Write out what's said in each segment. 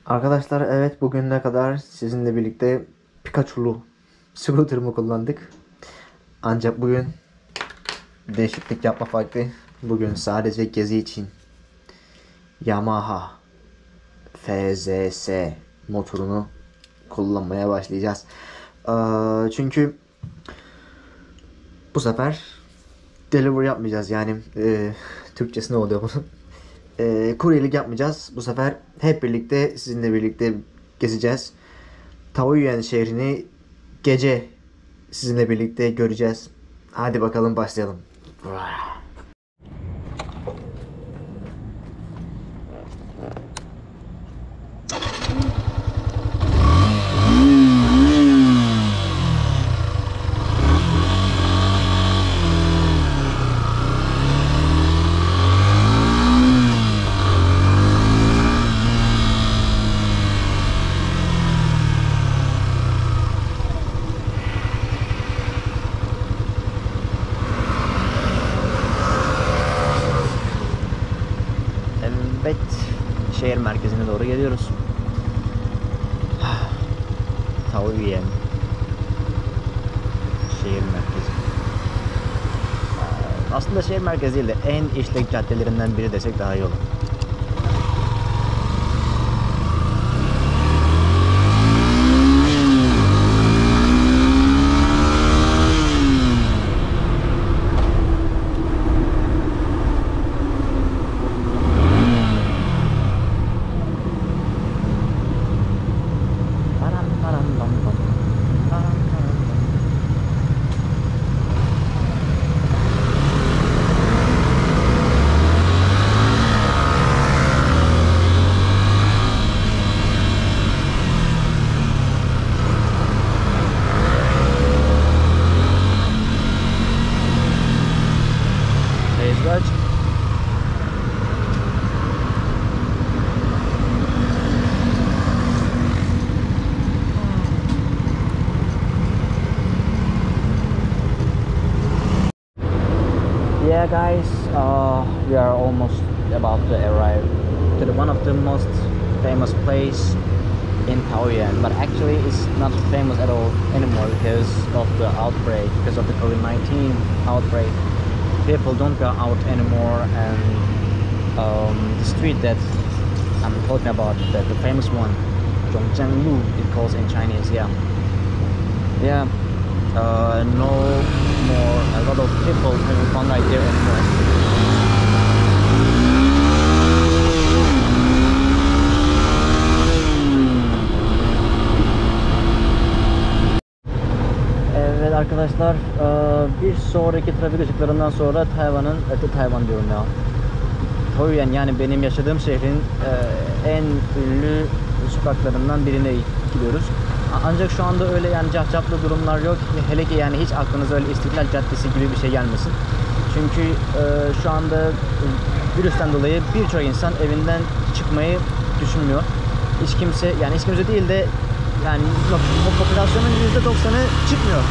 Arkadaşlar evet bugüne kadar sizinle birlikte Pikachu'lu scooter'ımı kullandık. Ancak bugün değişiklik yapma vakti. Bugün sadece gezi için Yamaha FZS motorunu kullanmaya başlayacağız. Çünkü bu sefer delivery yapmayacağız yani Türkçesi ne oluyor bunun? Kuryelik yapmayacağız. Bu sefer hep birlikte sizinle birlikte gezeceğiz. Taoyuan şehrini gece sizinle birlikte göreceğiz. Hadi bakalım başlayalım. Evet, şehir merkezine doğru geliyoruz. Taoyuan şehir merkezi. Aslında şehir merkezi değil de en işlek caddelerinden biri desek daha iyi olur. Yeah guys, we are almost about to arrive to one of the most famous place in Taoyuan, but actually it's not famous at all anymore because of the outbreak, because of the COVID-19 outbreak. People don't go out anymore, and the street that I'm talking about, the famous one, Zhongjianglu, it calls in Chinese, yeah. No more a lot of people having fun right there anymore. Evet arkadaşlar, bir sonraki trafik ışıklarından sonra Tayvan diyorum ya. Taoyuan yani benim yaşadığım şehrin en ünlü sokaklarından birine gidiyoruz. Ancak şu anda öyle yani cafcaflı durumlar yok. Hele ki yani hiç aklınıza öyle İstiklal Caddesi gibi bir şey gelmesin. Çünkü şu anda virüsten dolayı birçok insan evinden çıkmayı düşünmüyor. Hiç kimse değil de yani popülasyonun %90'ı çıkmıyor.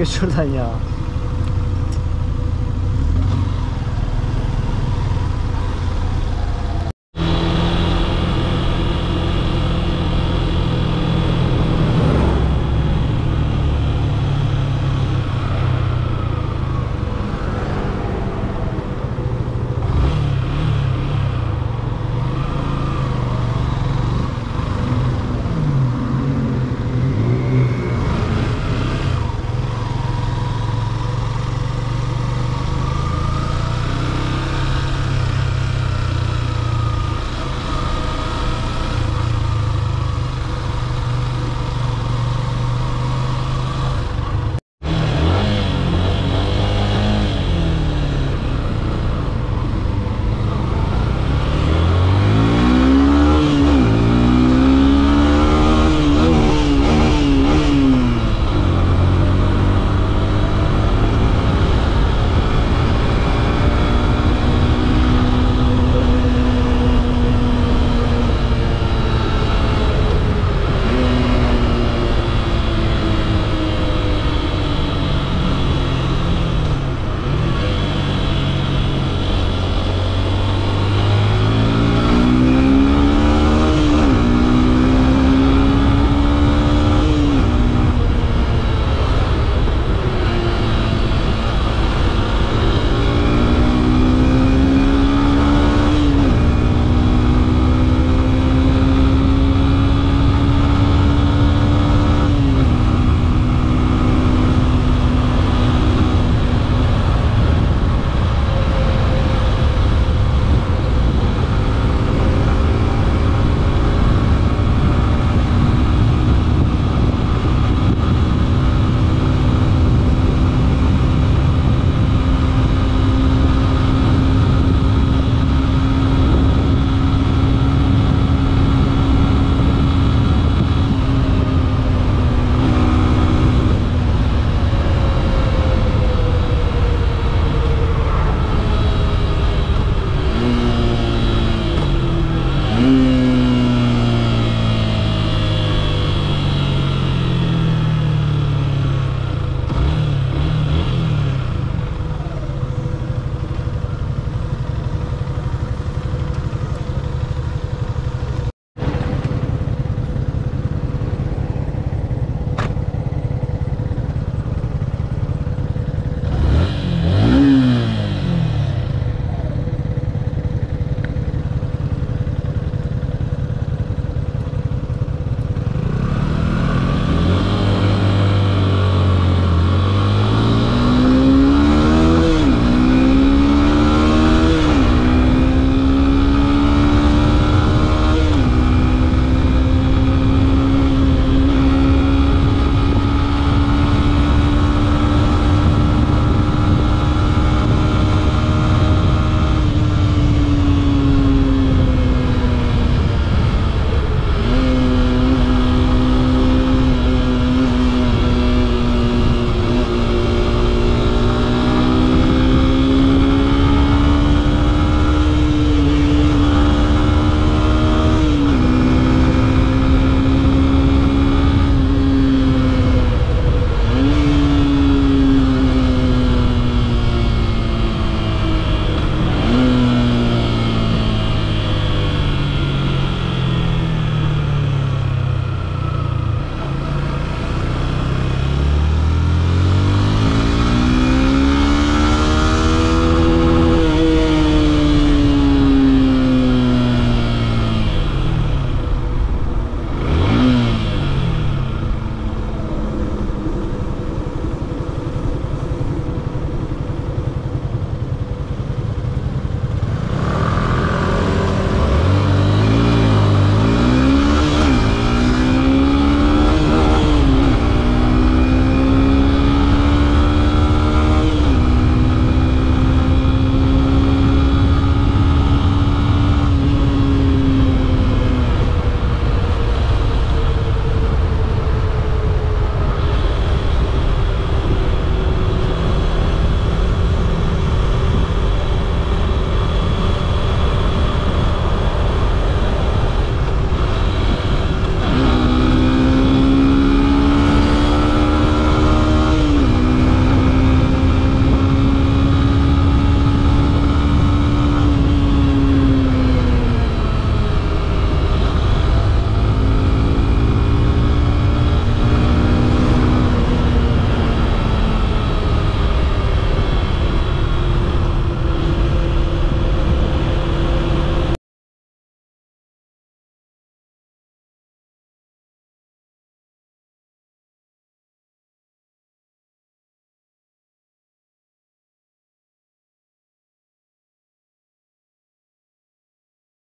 geç şuradan ya.